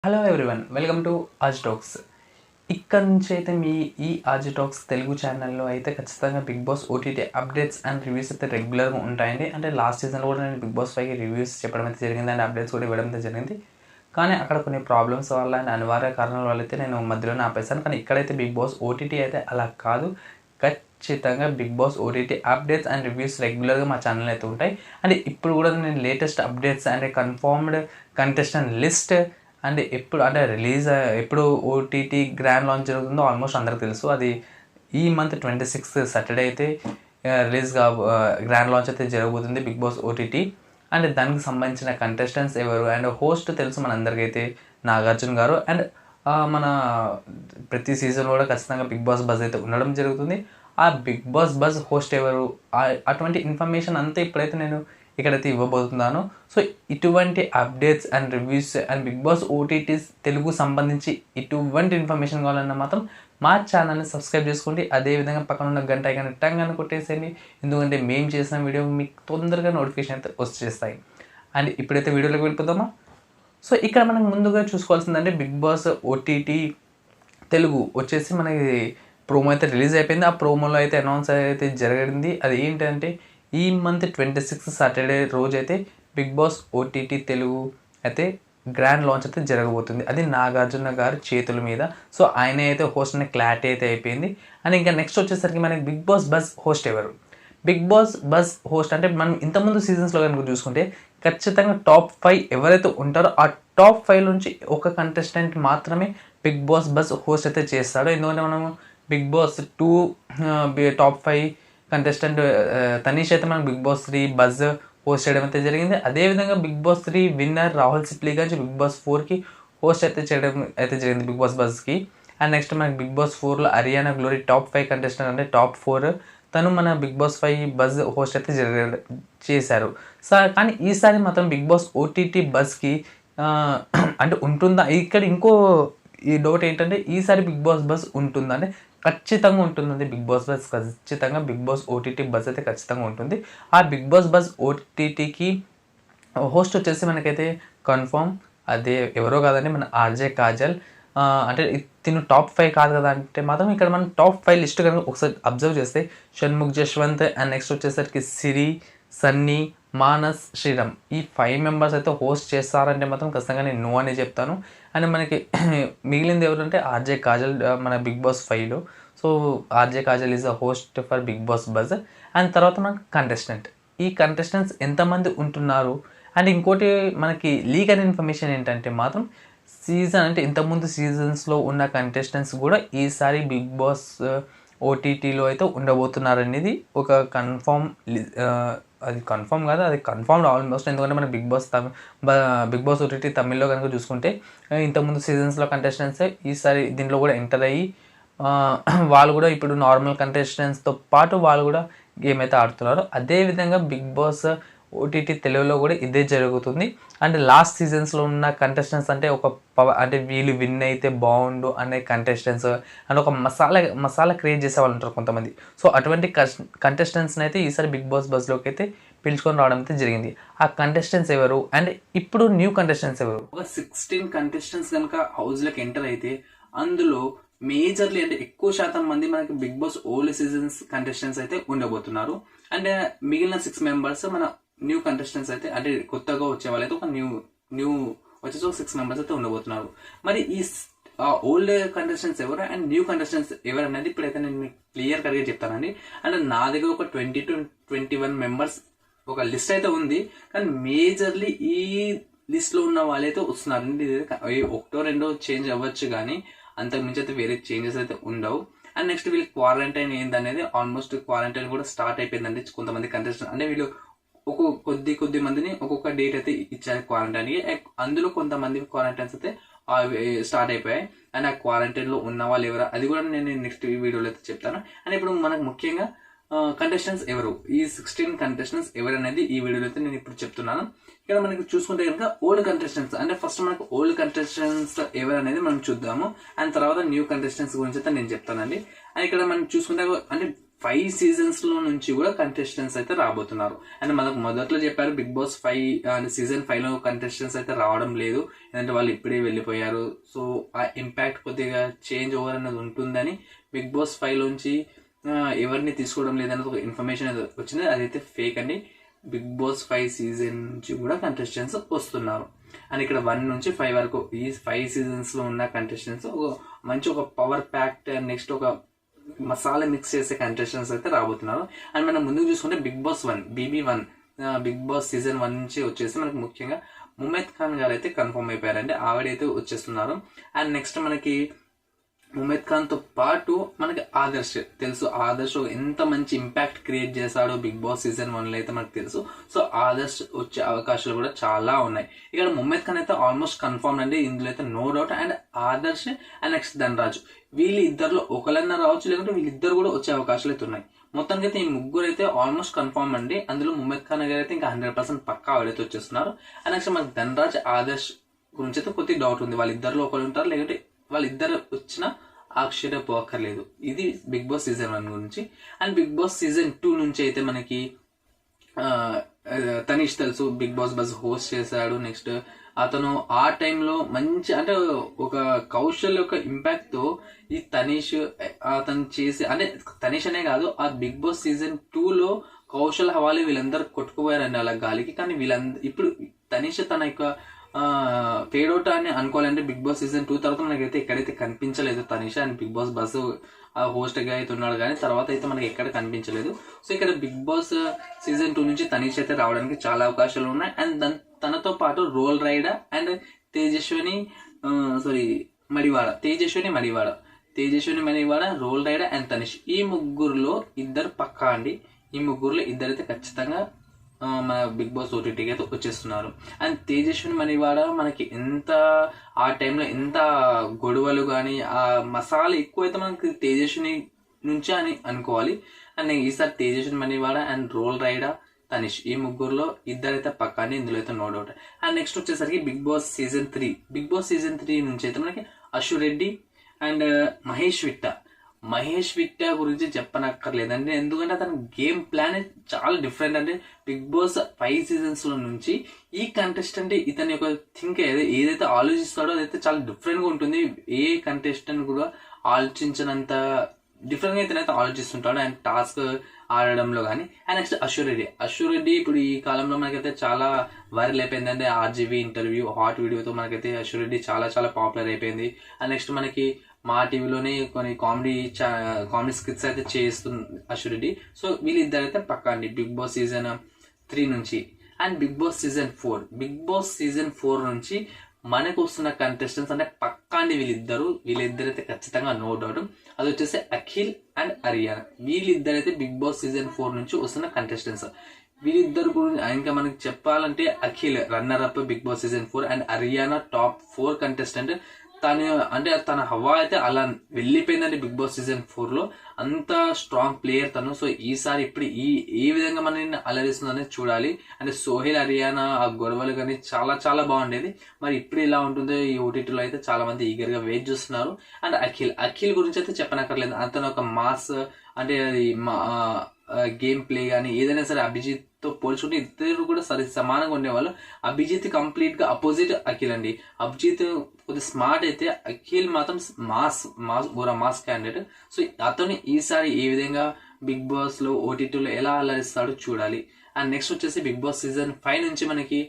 Hello everyone, welcome to Aaj talks. ఇక్కడ నుంచి అయితే మీ ఈ ఆజ్ టాక్స్ తెలుగు ఛానల్లో అయితే ఖచ్చితంగా Bigg Boss OTT updates and reviews అయితే రెగ్యులర్గా ఉంటాయండి. అంటే లాస్ట్ సీజన్లో కూడా నేను బిగ్ బాస్ 5కి రివ్యూస్ చెప్పడం అయితే జరిగింది అండ్ అప్డేట్స్ కూడా ఇవ్వడం అయితే జరిగింది. కానీ అక్కడ కొన్ని ప్రాబ్లమ్స్ వల్ల అండ్ అనివార్య కారణాల వల్ల అయితే నేను మధ్యలోనే ఆపేశాను. కానీ ఇక్కడైతే బిగ్ బాస్ ఓటీటీ అయితే అలా కాదు. ఖచ్చితంగా Bigg Boss OTT updates and reviews రెగ్యులర్గా మా ఛానల్ అయితే ఉంటాయి. అండ్ ఇప్పుడు కూడా నేను latest updates and confirmed contestant list and ఎప్పుడు అంటే ఎప్పుడు ఓటీటీ గ్రాండ్ లాంచ్ జరుగుతుందో ఆల్మోస్ట్ అందరికి తెలుసు. అది ఈ మంత్ 26th సాటర్డే అయితే గ్రాండ్ లాంచ్ అయితే జరగబోతుంది బిగ్ బాస్ ఓటీటీ. అండ్ దానికి సంబంధించిన కంటెస్టెంట్స్ ఎవరు అండ్ హోస్ట్ తెలుసు మనందరికీ అయితే నాగార్జున గారు. అండ్ మన ప్రతి సీజన్ కూడా ఖచ్చితంగా బిగ్ బాస్ బజ్ అయితే ఉండడం జరుగుతుంది. ఆ బిగ్ బాస్ బజ్ హోస్ట్ ఎవరు, అటువంటి ఇన్ఫర్మేషన్ అంతా ఇప్పుడైతే నేను ఇక్కడైతే ఇవ్వబోతున్నాను. సో ఇటువంటి updates and reviews and Bigg Boss OTTs Telugu సంబంధించి ఇటువంటి ఇన్ఫర్మేషన్ కావాలన్నా మాత్రం మా ఛానల్ని సబ్స్క్రైబ్ చేసుకోండి. అదేవిధంగా పక్కన ఉన్న గంట ఐకాన్ టంగానే కొట్టేసేయండి, ఎందుకంటే మేము చేసిన వీడియో మీకు తొందరగా నోటిఫికేషన్ అయితే వచ్చేస్తాయి. అండ్ ఇప్పుడైతే వీడియోలోకి వెళ్ళిపోదామా. సో ఇక్కడ మనం ముందుగా చూసుకోవాల్సిందంటే బిగ్ బాస్ ఓటీటీ తెలుగు వచ్చేసి మనకి ప్రోమో అయితే రిలీజ్ అయిపోయింది. ఆ ప్రోమోలో అయితే అనౌన్స్ అయితే జరిగింది. అది ఏంటంటే ఈ మంత్ 26th సాటర్డే రోజు అయితే బిగ్ బాస్ ఓటీటీ తెలుగు అయితే గ్రాండ్ లాంచ్ అయితే జరగబోతుంది. అది నాగార్జున గారి చేతుల మీద. సో ఆయన అయితే హోస్ట్ అనే క్లారిటీ అయితే అయిపోయింది. అండ్ ఇంకా నెక్స్ట్ వచ్చేసరికి మనకి బిగ్ బాస్ బజ్ హోస్ట్ ఎవరు, బిగ్ బాస్ బజ్ హోస్ట్ అంటే మనం ఇంతకుముందు సీజన్స్లో కనుక చూసుకుంటే ఖచ్చితంగా టాప్ 5 ఎవరైతే ఉంటారో ఆ టాప్ 5 నుంచి ఒక కంటెస్టెంట్ మాత్రమే బిగ్ బాస్ బజ్ హోస్ట్ అయితే చేస్తాడు. ఎందుకంటే మనము Bigg Boss 2 top 5 contestant Tanish అయితే మనకు బిగ్ బాస్ 3 బజ్ హోస్ట్ చేయడం అయితే జరిగింది. అదేవిధంగా బిగ్ బాస్ 3 విన్నర్ రాహుల్ సిప్లీగా బిగ్ బాస్ 4కి హోస్ట్ అయితే చేయడం అయితే జరిగింది బిగ్ బాస్ బజ్కి. అండ్ నెక్స్ట్ మనకి బిగ్ బాస్ 4లో అరియానా గ్లోరీ టాప్ 5 కంటెస్టెంట్ అంటే టాప్ 4 తను మన బిగ్ బాస్ 5 బజ్ హోస్ట్ అయితే చేశారు. కానీ ఈసారి మాత్రం బిగ్ బాస్ ఓటీటీ బజ్కి అంటే ఉంటుందా, ఇక్కడ ఇంకో ఈ డౌట్ ఏంటంటే ఈసారి బిగ్ బాస్ బజ్ ఉంటుందా అంటే ఖచ్చితంగా ఉంటుందండి. బిగ్ బాస్ బజ్ ఖచ్చితంగా బిగ్ బాస్ ఓటీటీ బజ్ అయితే ఖచ్చితంగా ఉంటుంది. ఆ బిగ్ బాస్ బజ్ ఓటీటీకి హోస్ట్ వచ్చేసి మనకైతే కన్ఫర్మ్ అదే ఎవరో కాదండి, మన ఆర్జే కాజల్. అంటే తిను టాప్ 5 కాదు కదా అంటే మాత్రం ఇక్కడ మనం టాప్ 5 లిస్ట్ కనుక ఒకసారి అబ్జర్వ్ చేస్తే షణ్ముఖ్ జశ్వంత్ అండ్ నెక్స్ట్ వచ్చేసరికి సిరి, సన్నీ, మానస్, శ్రీరామ్ ఈ 5 మెంబర్స్ అయితే హోస్ట్ చేస్తారంటే మాత్రం ఖచ్చితంగా నేను నో అని చెప్తాను. అండ్ మనకి మిగిలింది ఎవరంటే ఆర్జే కాజల్ మన బిగ్ బాస్ 5లో. So RJ Kajal is a host for Bigg Boss buzz. And తర్వాత మనకు కంటెస్టెంట్, ఈ కంటెస్టెంట్స్ ఎంతమంది ఉంటున్నారు. అండ్ ఇంకోటి మనకి లీక్ అనే ఇన్ఫర్మేషన్ ఏంటంటే మాత్రం సీజన్ అంటే ఇంతకుముందు సీజన్స్లో ఉన్న కంటెస్టెంట్స్ కూడా ఈసారి బిగ్ బాస్ ఓటీటీలో అయితే ఉండబోతున్నారు అనేది ఒక కన్ఫర్మ్. అది కన్ఫర్మ్ కాదు, అది కన్ఫర్మ్డ్ ఆల్మోస్ట్. ఎందుకంటే మన బిగ్ బాస్ ఓటీటీ తమిళ్లో కనుక చూసుకుంటే ఇంతకుముందు సీజన్స్లో కంటెస్టెంట్సే ఈసారి దీంట్లో కూడా ఎంటర్ అయ్యి వాళ్ళు కూడా ఇప్పుడు నార్మల్ కంటెస్టెంట్స్తో పాటు వాళ్ళు కూడా గేమ్ అయితే ఆడుతున్నారు. అదేవిధంగా బిగ్ బాస్ ఓటీటీ తెలుగులో కూడా ఇదే జరుగుతుంది. అంటే లాస్ట్ సీజన్స్లో ఉన్న కంటెస్టెంట్స్ అంటే అంటే వీళ్ళు విన్ అయితే బాగుండు అనే కంటెస్టెంట్స్ అండ్ ఒక మసాలా క్రియేట్ చేసే వాళ్ళు ఉంటారు కొంతమంది. సో అటువంటి కంటెస్టెంట్స్ని అయితే ఈసారి బిగ్ బాస్ బస్లోకి అయితే పిలుచుకొని రావడం అయితే జరిగింది. ఆ కంటెస్టెంట్స్ ఎవరు అండ్ ఇప్పుడు న్యూ కంటెస్టెంట్స్ ఎవరు, ఒక 16 కంటెస్టెంట్స్ కనుక హౌస్లోకి ఎంటర్ అయితే అందులో మేజర్లీ అంటే ఎక్కువ శాతం మంది మనకి Bigg Boss old seasons contestants అయితే ఉండబోతున్నారు. అండ్ మిగిలిన 6 మెంబర్స్ మన న్యూ కంటెస్టెంట్స్ అయితే అంటే కొత్తగా వచ్చే వాళ్ళైతే ఒక న్యూ వచ్చేసి ఒక 6 మెంబర్స్ అయితే ఉండబోతున్నారు. మరి ఈ ఓల్డ్ కంటెస్టెంట్స్ ఎవరు అండ్ న్యూ కంటెస్టెంట్స్ ఎవరు అనేది ఇప్పుడైతే నేను మీకు క్లియర్ కట్గా చెప్తానండి. అండ్ నా దగ్గర ఒక 20 to 21 మెంబర్స్ ఒక లిస్ట్ అయితే ఉంది. కానీ మేజర్లీ ఈ లిస్ట్లో ఉన్న వాళ్ళైతే వస్తున్నారండి. ఒకటో రెండో చేంజ్ అవ్వచ్చు కానీ అంతకు మించి అయితే వేరే చేంజెస్ అయితే ఉండవు. అండ్ నెక్స్ట్ వీళ్ళు క్వారంటైన్ ఏందనేది ఆల్మోస్ట్ క్వారంటైన్ కూడా స్టార్ట్ అయిపోయిందండి. కొంతమంది కంటెస్టెంట్ అంటే వీళ్ళు కొద్ది మందిని ఒక్కొక్క డేట్ అయితే ఇచ్చారు క్వారంటైన్కి. అందులో కొంతమంది క్వారంటైన్స్ అయితే స్టార్ట్ అయిపోయాయి. అండ్ ఆ క్వారంటైన్లో ఉన్న వాళ్ళు ఎవరు అది కూడా నేను నెక్స్ట్ వీడియోలో అయితే చెప్తాను. అండ్ ఇప్పుడు మనకు ముఖ్యంగా కంటెస్టెంట్స్ ఎవరు, ఈ 16 కంటెస్టెంట్స్ ఎవరు అనేది ఈ వీడియోలో అయితే నేను ఇప్పుడు చెప్తున్నాను. ఇక్కడ మనకి చూసుకుంటే కనుక ఓల్డ్ కంటెస్టెంట్స్ అంటే ఫస్ట్ మనకు ఓల్డ్ కంటెస్టెంట్స్ ఎవరు అనేది మనం చూద్దాము. అండ్ తర్వాత న్యూ కంటెస్టెంట్స్ గురించి అయితే నేను చెప్తానండి. అండ్ ఇక్కడ మనం చూసుకుంటే అంటే 5 సీజన్స్లో నుంచి కూడా కంటెస్టెంట్స్ అయితే రాబోతున్నారు. అండ్ మనకు మొదట్లో చెప్పారు బిగ్ బాస్ 5 అండ్ సీజన్ 5లో కంటెస్టెంట్స్ అయితే రావడం లేదు, ఎందుకంటే వాళ్ళు ఇప్పుడే వెళ్ళిపోయారు. సో ఆ ఇంపాక్ట్ కొద్దిగా చేంజ్ ఓవర్ అనేది ఉంటుందని బిగ్ బాస్ 5లోంచి ఎవరిని తీసుకోవడం లేదన్నది ఒక ఇన్ఫర్మేషన్ అయితే వచ్చింది. అదైతే ఫేక్ అండి. బిగ్ బాస్ 5 సీజన్ నుంచి కూడా కంటెస్టెంట్స్ వస్తున్నారు. అండ్ ఇక్కడ 1 నుంచి 5 వరకు ఈ 5 సీజన్స్లో ఉన్న కంటెస్టెంట్స్ ఒక పవర్ ప్యాక్ట్ నెక్స్ట్ ఒక మసాలా మిక్స్ చేసే కంటెస్టెంట్స్ అయితే రాబోతున్నారు. అండ్ మనం ముందుకు చూసుకుంటే Bigg Boss 1 BB1 Bigg Boss season 1 నుంచి వచ్చేసి మనకి ముఖ్యంగా ముమైత్ ఖాన్ గారు అయితే కన్ఫర్మ్ అయిపోయారండి, ఆవిడైతే వచ్చేస్తున్నారు. అండ్ నెక్స్ట్ మనకి ముమైత్ ఖాన్ తో పాటు మనకి ఆదర్శ్ తెలుసు. ఆదర్శ్ ఎంత మంచి ఇంపాక్ట్ క్రియేట్ చేశాడో బిగ్ బాస్ సీజన్ 1లో అయితే మనకు తెలుసు. సో ఆదర్శ్ వచ్చే అవకాశాలు కూడా చాలా ఉన్నాయి. ఇక్కడ ముమైత్ ఖాన్ అయితే ఆల్మోస్ట్ కన్ఫర్మ్ అండి, ఇందులో అయితే no doubt. And Adarsh and next Dhanraj, వీళ్ళిద్దరిలో ఒకళ్ళన్నా రావచ్చు, లేకుంటే వీళ్ళిద్దరు కూడా వచ్చే అవకాశాలు అయితే ఉన్నాయి. మొత్తానికి అయితే ఈ ముగ్గురు అయితే ఆల్మోస్ట్ కన్ఫర్మ్ అండి. అందులో ముమైత్ ఖాన్ గారు అయితే ఇంకా 100% పక్కా ఆవిడైతే వచ్చేస్తున్నారు. అండ్ నెక్స్ట్ మనకి ధనరాజ్ ఆదర్శ్ గురించి అయితే కొద్దిగా డౌట్ ఉంది, వాళ్ళిద్దరిలో ఒకళ్ళు ఉంటారు, లేకుంటే వాళ్ళిద్దరు వచ్చినా ఆశ్చర్యపోక్కర్లేదు. ఇది బిగ్ బాస్ సీజన్ 1 గురించి. అండ్ బిగ్ బాస్ సీజన్ 2 నుంచి అయితే మనకి తనీష్ తెలుసు, బిగ్ బాస్ బజ్ హోస్ట్ చేశాడు. నెక్స్ట్ అతను ఆ టైంలో మంచి అంటే ఒక కౌశల్ యొక్క ఇంపాక్ట్ తో ఈ తనీష్ అతను చేసి అంటే తనీష్ అనే కాదు, ఆ బిగ్ బాస్ సీజన్ 2లో కౌశల్ హవాలీ వీళ్ళందరూ కొట్టుకుపోయారండి అలా గాలికి. కానీ వీళ్ళందరూ ఇప్పుడు తనీష్ తన యొక్క ఫేడ్ అవుట్ అని అనుకోవాలంటే బిగ్ బాస్ సీజన్ 2 తర్వాత మనకైతే ఎక్కడైతే కనిపించలేదు Tanish. And Bigg Boss bus host గా అయితే ఉన్నాడు, కానీ తర్వాత అయితే మనకి ఎక్కడ కనిపించలేదు. సో ఇక్కడ బిగ్ బాస్ సీజన్ 2 నుంచి తనీష్ అయితే రావడానికి చాలా అవకాశాలు ఉన్నాయి. అండ్ తనతో పాటు Roll Rida and Tejaswini Madivada, Roll Rida and Tanish, ఈ ముగ్గురులో ఇద్దరు పక్కా అండి. ఈ ముగ్గురులో ఇద్దరైతే ఖచ్చితంగా మన బిగ్ బాస్ ఓటీటీకి అయితే వచ్చేస్తున్నారు. అండ్ తేజస్విని మణివాడ మనకి ఎంత ఆ టైంలో ఎంత గొడవలు కానీ ఆ మసాలా ఎక్కువ అయితే మనకి తేజస్విని నుంచే అని అనుకోవాలి. అండ్ ఈసారి Tejaswini Madivada and Roll Rida Tanish, ఈ ముగ్గురులో ఇద్దరైతే పక్కాని, ఇందులో అయితే నో డౌట్. అండ్ నెక్స్ట్ వచ్చేసరికి బిగ్ బాస్ సీజన్ 3 నుంచి అయితే మనకి అశు రెడ్డి అండ్ మహేష్ విట్ట గురించి చెప్పనక్కర్లేదండి, ఎందుకంటే అతని గేమ్ ప్లాన్ చాలా డిఫరెంట్. అంటే బిగ్ బాస్ 5 సీజన్స్ లో నుంచి ఈ కంటెస్టెంట్ ఇతని యొక్క థింక్ ఏదైతే ఆలోచిస్తాడో అదైతే చాలా డిఫరెంట్ గా ఉంటుంది. ఏ కంటెస్టెంట్ కూడా ఆలోచించినంత డిఫరెంట్ గా ఇతనైతే ఆలోచిస్తుంటాడు అండ్ టాస్క్ ఆడడంలో కానీ. అండ్ నెక్స్ట్ అశు రెడ్డి ఇప్పుడు ఈ కాలంలో మనకైతే చాలా వైరల్ అయిపోయిందండి. RGV ఇంటర్వ్యూ హాట్ వీడియోతో మనకైతే అశు రెడ్డి చాలా చాలా పాపులర్ అయిపోయింది. అండ్ నెక్స్ట్ మనకి మా టీవీలోనే కొన్ని కామెడీ స్కిట్స్ అయితే చేస్తుంది అశు రెడ్డి. సో వీళ్ళిద్దరైతే పక్కా అండి బిగ్ బాస్ సీజన్ 3 నుంచి. అండ్ బిగ్ బాస్ సీజన్ 4 నుంచి మనకు వస్తున్న కంటెస్టెంట్స్ అంటే పక్కా అండి వీళ్ళిద్దరైతే ఖచ్చితంగా నో డౌట్. అది వచ్చేసి అఖిల్ అండ్ అరియానా, వీళ్ళిద్దరైతే బిగ్ బాస్ సీజన్ 4 నుంచి వస్తున్న కంటెస్టెంట్స్. వీళ్ళిద్దరు గురించి ఇంకా మనకి చెప్పాలంటే Akhil runner up Bigg Boss season 4 and Ariyana top 4 contestant. తన హవా అయితే అలా వెళ్ళిపోయిందండి బిగ్ బాస్ సీజన్ 4లో, అంత స్ట్రాంగ్ ప్లేయర్ తను. సో ఈసారి ఇప్పుడు ఏ విధంగా మనల్ని అలరిస్తుందనే చూడాలి. అంటే సోహెల్ అరియానా ఆ గొడవలు కానీ చాలా చాలా బాగుండేది. మరి ఇప్పుడు ఎలా ఉంటుందో ఈ ఓటీటీలో అయితే చాలా మంది ఈగర్ గా వెయిట్ చేస్తున్నారు. అండ్ అఖిల్ గురించి అయితే చెప్పనక్కర్లేదు, అతను ఒక మాస్ అంటే అది గేమ్ ప్లే కానీ ఏదైనా సరే అభిజిత్ తో పోల్చుకుంటే ఇద్దరు కూడా సమానంగా ఉండేవాళ్ళు. అభిజిత్ కంప్లీట్ గా అపోజిట్ అఖిల్ అండి. అభిజిత్ కొద్దిగా స్మార్ట్ అయితే అఖిల్ మాత్రం మాస్ క్యాండిడేట్. సో అతను ఈసారి ఏ విధంగా బిగ్ బాస్ లో ఓటీటీలో ఎలా అలరిస్తాడో చూడాలి. అండ్ నెక్స్ట్ వచ్చేసి బిగ్ బాస్ సీజన్ 5 నుంచి మనకి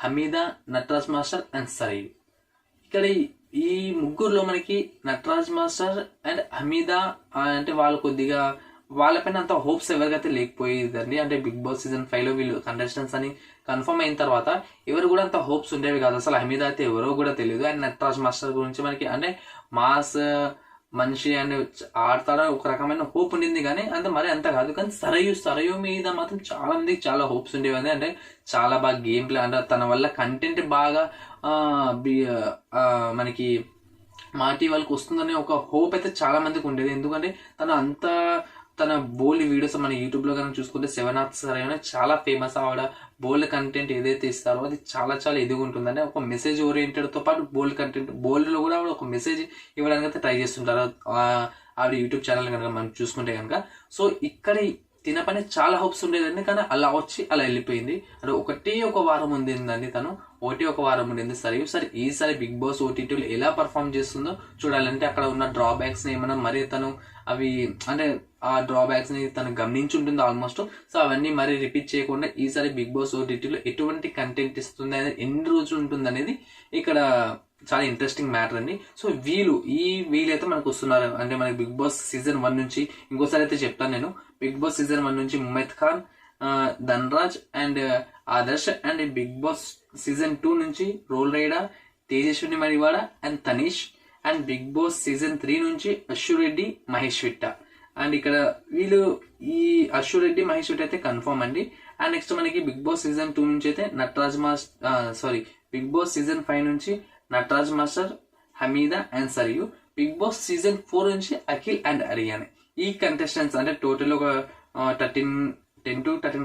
హమీదా, నటరాజ్ మాస్టర్ అండ్ సరైవ్. ఇక్కడ ఈ ముగ్గురులో మనకి నటరాజ్ మాస్టర్ అండ్ హమీదా అంటే వాళ్ళు కొద్దిగా వాళ్ళపైన అంత హోప్స్ ఎవరికైతే లేకపోయేదండి. అంటే బిగ్ బాస్ సీజన్ 5లో వీళ్ళు కంటెస్టెంట్స్ అని కన్ఫర్మ్ అయిన తర్వాత ఎవరు కూడా అంత హోప్స్ ఉండేవి కాదు. అసలు హమీదా అయితే ఎవరో కూడా తెలియదు. అండ్ నటరాజ్ మాస్టర్ గురించి మనకి అంటే మాస్ మనిషి అని ఆడతాడా ఒక రకమైన హోప్ ఉండింది, కానీ మరి అంత కాదు. కానీ సరయు మీద మాత్రం చాలా మందికి చాలా హోప్స్ ఉండేవి. అంటే చాలా బాగా గేమ్ ప్లే, అంటే తన వల్ల కంటెంట్ బాగా మనకి మాటి వాళ్ళకి వస్తుందనే ఒక హోప్ అయితే చాలా మందికి ఉండేది. ఎందుకంటే తన బోల్డ్ వీడియోస్ మన యూట్యూబ్ లో కనుక చూసుకుంటే 7 Hours సరైన చాలా ఫేమస్. ఆవిడ బోల్డ్ కంటెంట్ ఏదైతే ఇస్తారో అది చాలా చాలా ఎదుగు ఉంటుంది. అంటే ఒక మెసేజ్ ఓరియంటెడ్ తో పాటు బోల్డ్ కంటెంట్, బోల్డ్ లో కూడా ఆవిడ ఒక మెసేజ్ ఇవ్వడానికి అయితే ట్రై చేస్తుంటారు. ఆవిడ యూట్యూబ్ ఛానల్ కనుక మనం చూసుకుంటే కనుక. సో ఇక్కడ తిన పైన చాలా హోప్స్ ఉండేదండి, కానీ అలా వచ్చి అలా వెళ్ళిపోయింది. అంటే ఒక వారం ఉండిందండి, తను ఒక వారం ఉండింది. సరే ఈసారి బిగ్ బాస్ ఓటీటీలో ఎలా పర్ఫామ్ చేస్తుందో చూడాలంటే అక్కడ ఉన్న డ్రాబ్యాక్స్ ని ఏమన్నా మరి తను అవి అంటే ఆ డ్రాబ్యాక్స్ ని తను గమనించి ఉంటుంది ఆల్మోస్ట్. సో అవన్నీ మరి రిపీట్ చేయకుండా ఈసారి బిగ్ బాస్ ఓటీటీలో ఎటువంటి కంటెంట్ ఇస్తుంది అనేది, ఎన్ని రోజులు ఉంటుంది అనేది ఇక్కడ చాలా ఇంట్రెస్టింగ్ మ్యాటర్ అండి. సో వీళ్ళైతే మనకు వస్తున్నారు అంటే మనకి బిగ్ బాస్ సీజన్ 1 నుంచి, ఇంకోసారి అయితే చెప్తాను నేను, బిగ్ బాస్ సీజన్ 1 నుంచి Mumaith Khan, Dhanraj and Adarsh, and Bigg Boss season 2 నుంచి Roll Rida, Tejaswini Madivada and Tanish, and Bigg Boss season 3 నుంచి అశ్వర్ రెడ్డి, మహేష్ విట్ట. అండ్ ఇక్కడ వీళ్ళు ఈ అశ్వర్ రెడ్డి, మహేష్ విట్ట అయితే కన్ఫర్మ్ అండి. అండ్ నెక్స్ట్ మనకి బిగ్ బాస్ సీజన్ 2 నుంచి అయితే బిగ్ బాస్ సీజన్ 5 నుంచి Nataraj master, Hamida and Sarayu. Bigg Boss season 4 నుంచి అఖిల్ అండ్ అరియానే. ఈ కంటెస్టెంట్స్ అంటే టోటల్ ఒక 10 to 13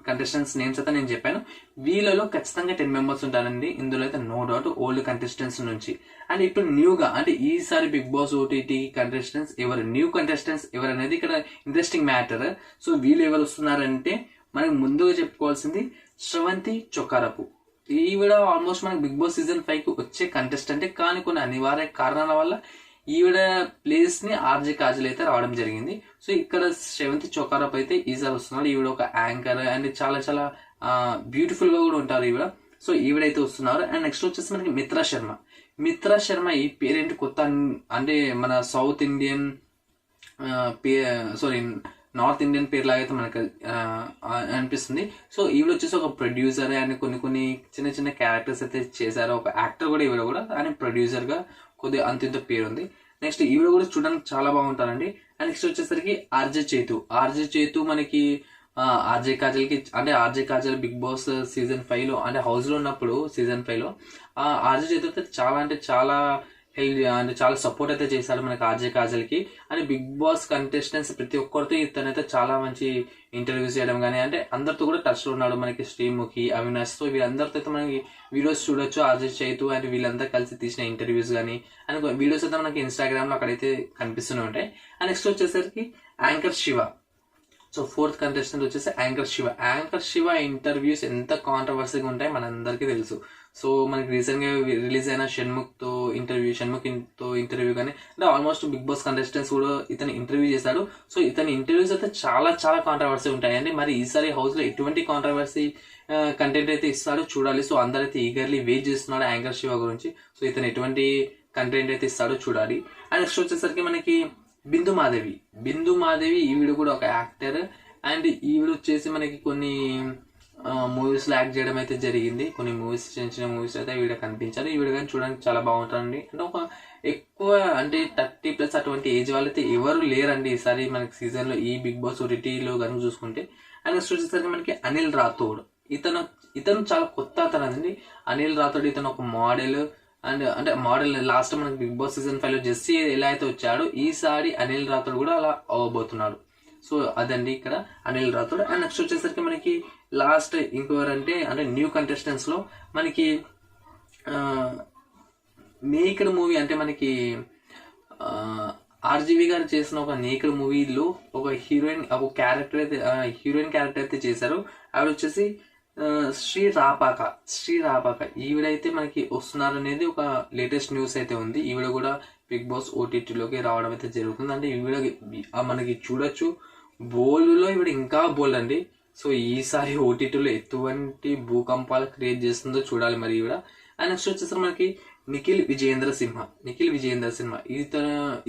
కంటెస్టెంట్స్ నేమ్స్ అయితే నేను చెప్పాను. వీళ్ళలో ఖచ్చితంగా 10 మెంబర్స్ ఉంటారండి. ఇందులో అయితే నో డౌట్ ఓల్డ్ కంటెస్టెంట్స్ నుంచి. అండ్ ఇప్పుడు న్యూగా అంటే ఈసారి బిగ్ బాస్ ఓటీటీ కంటెస్టెంట్స్ ఎవరు, న్యూ కంటెస్టెంట్స్ ఎవరు అనేది ఇక్కడ ఇంట్రెస్టింగ్ మ్యాటర్. సో వీళ్ళు ఎవరు వస్తున్నారంటే మనకి ముందుగా చెప్పుకోవాల్సింది శ్రవంతి చొక్కారపు. ఈవిడ ఆల్మోస్ట్ మనకి బిగ్ బాస్ సీజన్ 5 కి వచ్చే కంటెస్టెంట్, కానీ కొన్ని అనివార్య కారణాల వల్ల ఈవిడ ప్లేస్ ని ఆర్జే కాజల్ అయితే రావడం జరిగింది. సో ఇక్కడ శ్రవంతి చొక్కారప్ అయితే ఈసారి వస్తున్నాడు. ఈవిడ ఒక యాంకర్ అండ్ చాలా చాలా బ్యూటిఫుల్ గా కూడా ఉంటారు ఈవిడ. సో ఈవిడైతే వస్తున్నారు. అండ్ నెక్స్ట్ వచ్చేసి మనకి మిత్రా శర్మ ఈ పేరేంటి కొత్త అంటే మన సౌత్ ఇండియన్ నార్త్ ఇండియన్ పేరు లాగైతే మనకు అనిపిస్తుంది. సో ఈవిడ వచ్చేసి ఒక ప్రొడ్యూసర్ అండ్ కొన్ని చిన్న చిన్న క్యారెక్టర్స్ అయితే చేశారు. ఒక యాక్టర్ కూడా ఈవిడ కూడా, అండ్ ప్రొడ్యూసర్ గా కొద్దిగా అంత పేరు ఉంది. నెక్స్ట్ ఈవిడ కూడా చూడడానికి చాలా బాగుంటారండి. అండ్ నెక్స్ట్ వచ్చేసరికి ఆర్జే చేతు మనకి RJ Kajal Bigg Boss season 5 లో అంటే హౌస్ లో ఉన్నప్పుడు సీజన్ 5 లో ఆర్జే చేతు అయితే చాలా అంటే చాలా అంటే చాలా సపోర్ట్ అయితే చేశారు మనకి ఆర్జే కాజల్ కి. అండ్ బిగ్ బాస్ కంటెస్టెంట్స్ ప్రతి ఒక్కరితో ఇతనైతే చాలా మంచి ఇంటర్వ్యూస్ చేయడం కానీ అంటే అందరితో కూడా టచ్ లో ఉన్నాడు. మనకి శ్రీముఖి, అవినాష్, తో వీళ్ళందరితో అయితే మనకి వీడియోస్ చూడొచ్చు. ఆర్జే చైతు అండ్ వీళ్ళంతా కలిసి తీసిన ఇంటర్వ్యూస్ కానీ అండ్ వీడియోస్ అయితే మనకి ఇన్స్టాగ్రామ్ లో అక్కడైతే కనిపిస్తూనే ఉంటాయి. అండ్ నెక్స్ట్ వచ్చేసరికి anchor Shiva. So 4th contestant వచ్చేసి యాంకర్ శివ ఇంటర్వ్యూస్ ఎంత కాంట్రవర్సీగా ఉంటాయి మనందరికీ తెలుసు. సో మనకి రీసెంట్ గా రిలీజ్ అయిన షణ్ముఖ్ తో ఇంటర్వ్యూ కానీ అంటే ఆల్మోస్ట్ బిగ్ బాస్ కంటెస్టెంట్స్ కూడా ఇతను ఇంటర్వ్యూ చేశాడు. సో ఇతని ఇంటర్వ్యూస్ అయితే చాలా చాలా కాంట్రవర్సీ ఉంటాయండి. మరి ఈసారి హౌస్ లో ఎటువంటి కాంట్రవర్సీ కంటెంట్ అయితే ఇస్తాడో చూడాలి. సో అందరైతే ఈగర్లీ వెయిట్ చేస్తున్నాడు యాంకర్ శివ గురించి. సో ఇతను ఎటువంటి కంటెంట్ అయితే ఇస్తాడో చూడాలి. అండ్ నెక్స్ట్ వచ్చేసరికి మనకి బిందు మాధవి ఈవిడ కూడా ఒక యాక్టర్. అండ్ ఈవిడ వచ్చేసి మనకి కొన్ని మూవీస్ లో యాక్ట్ చేయడం అయితే జరిగింది. కొన్ని మూవీస్ చిన్న మూవీస్ అయితే ఈవిడ కనిపించారు. ఈవిడ కానీ చూడడానికి చాలా బాగుంటారండి. అంటే ఒక ఎక్కువ అంటే 30+ అటువంటి ఏజ్ వాళ్ళైతే ఎవరు లేరండి ఈసారి మనకి సీజన్ లో ఈ బిగ్ బాస్ ఓటీటీలో కనుక చూసుకుంటే. అండ్ నెక్స్ట్ వచ్చేసరికి మనకి అనిల్ రాథోడ్. ఇతను చాలా కొత్త అతను అండి. అనిల్ రాథోడ్ ఇతను ఒక మోడల్ అండ్ అంటే మోడల్ లాస్ట్ మనకి బిగ్ బాస్ సీజన్ 5 లో జెస్సీ ఎలా అయితే వచ్చాడో ఈసారి అనిల్ రాథోడ్ కూడా అలా అవ్వబోతున్నాడు. సో అదండి ఇక్కడ అనిల్ రాథోడ్. అండ్ నెక్స్ట్ వచ్చేసరికి మనకి లాస్ట్ ఇంకెవరంటే అంటే న్యూ కంటెస్టెంట్స్ లో మనకి నేకెడ్ మూవీ అంటే మనకి ఆర్జీవి గారు చేసిన ఒక నేకెడ్ మూవీలో ఒక హీరోయిన్ క్యారెక్టర్ అయితే చేశారు. ఆవిడ వచ్చేసి శ్రీ రాపాక ఈవిడైతే మనకి వస్తున్నారు అనేది ఒక లేటెస్ట్ న్యూస్ అయితే ఉంది. ఈవిడ కూడా బిగ్ బాస్ ఓటీటీలోకి రావడం అయితే జరుగుతుంది. అంటే ఈవిడ మనకి చూడొచ్చు బోల్డ్లో ఈవిడ ఇంకా బోల్డ్ అండి. సో ఈసారి ఓటీటీలో ఎటువంటి భూకంపాలు క్రియేట్ చేస్తుందో చూడాలి మరి ఈవిడ. అండ్ నెక్స్ట్ వచ్చేసరికి మనకి నిఖిల్ విజయేంద్ర సింహ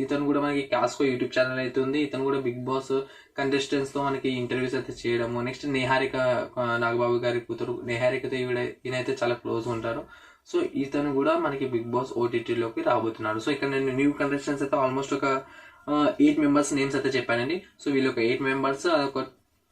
ఇతను కూడా మనకి కాస్కో యూట్యూబ్ ఛానల్ అయితే ఉంది. ఇతను కూడా బిగ్ బాస్ కంటెస్టెంట్స్ తో మనకి ఇంటర్వ్యూస్ అయితే చేయడము. నెక్స్ట్ నిహారిక నాగబాబు గారి కూతురు నిహారికతో ఈయనైతే చాలా క్లోజ్ ఉంటారు. సో ఇతను కూడా మనకి బిగ్ బాస్ ఓటీటీలోకి రాబోతున్నాడు. సో ఇక్కడ నేను న్యూ కంటెస్టెంట్స్ అయితే ఆల్మోస్ట్ ఒక 8 మెంబర్స్ నేమ్స్ అయితే చెప్పానండి. సో వీళ్ళు ఒక 8 మెంబర్స్ ఒక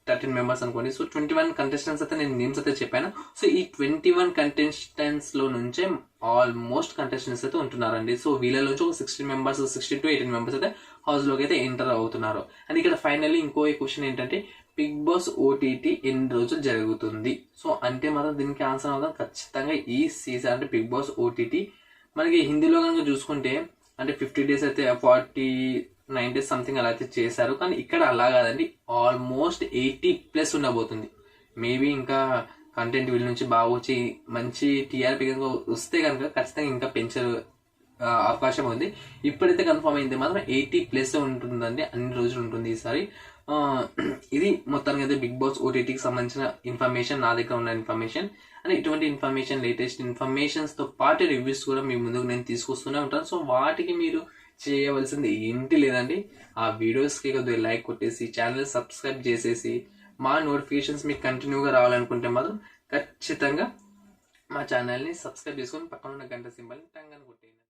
13 మెంబర్స్ అనుకోండి. సో 21 కంటెస్టెంట్స్ అయితే నేను నేమ్స్ అయితే చెప్పాను. సో ఈ 21 కంటెస్టెంట్స్ లో నుంచే ఆల్మోస్ట్ కంటెస్టెంట్స్ అయితే ఉంటున్నారండి. సో వీళ్ళలోంచి ఒక 16 to 18 మెంబర్స్ అయితే హౌస్ లోకి అయితే ఎంటర్ అవుతున్నారు. అండ్ ఇక్కడ ఫైనల్లీ ఇంకో క్వశ్చన్ ఏంటంటే బిగ్ బాస్ ఓటీటీ ఎన్ని రోజులు జరుగుతుంది? సో అంటే మాత్రం దీనికి ఆన్సర్ అవుతాం ఖచ్చితంగా ఈ సీజన్ అంటే బిగ్ బాస్ ఓటీటీ మనకి హిందీలో కనుక చూసుకుంటే అంటే 50 days అయితే 90 సంథింగ్ అలా అయితే చేశారు. కానీ ఇక్కడ అలా కాదండి, ఆల్మోస్ట్ 80+ ఉండబోతుంది. మేబీ ఇంకా కంటెంట్ వీళ్ళ నుంచి బాగా వచ్చి మంచి టీఆర్పీ కనుక వస్తే కనుక ఖచ్చితంగా ఇంకా పెంచరు అవకాశం ఉంది. ఇప్పుడైతే కన్ఫర్మ్ అయింది మాత్రం 80+ ఉంటుందండి, అన్ని రోజులు ఉంటుంది ఈసారి. ఇది మొత్తానికి అయితే బిగ్ బాస్ ఓటీటీకి సంబంధించిన ఇన్ఫర్మేషన్, నా దగ్గర ఉన్న ఇన్ఫర్మేషన్. అండ్ ఇటువంటి ఇన్ఫర్మేషన్, లేటెస్ట్ ఇన్ఫర్మేషన్స్తో పాటు రివ్యూస్ కూడా మీ ముందుకు నేను తీసుకొస్తూనే ఉంటాను. సో వాటికి మీరు చేయవలసింది ఏంటి లేదండి, ఆ వీడియోస్కి కొద్దిగా లైక్ కొట్టేసి ఛానల్ సబ్స్క్రైబ్ చేసేసి మా నోటిఫికేషన్స్ మీకు కంటిన్యూగా రావాలనుకుంటే మాత్రం ఖచ్చితంగా మా ఛానల్ని సబ్స్క్రైబ్ చేసుకొని పక్కన ఉన్న గంట సింబల్ని టంగ్ అని కొట్టేయండి.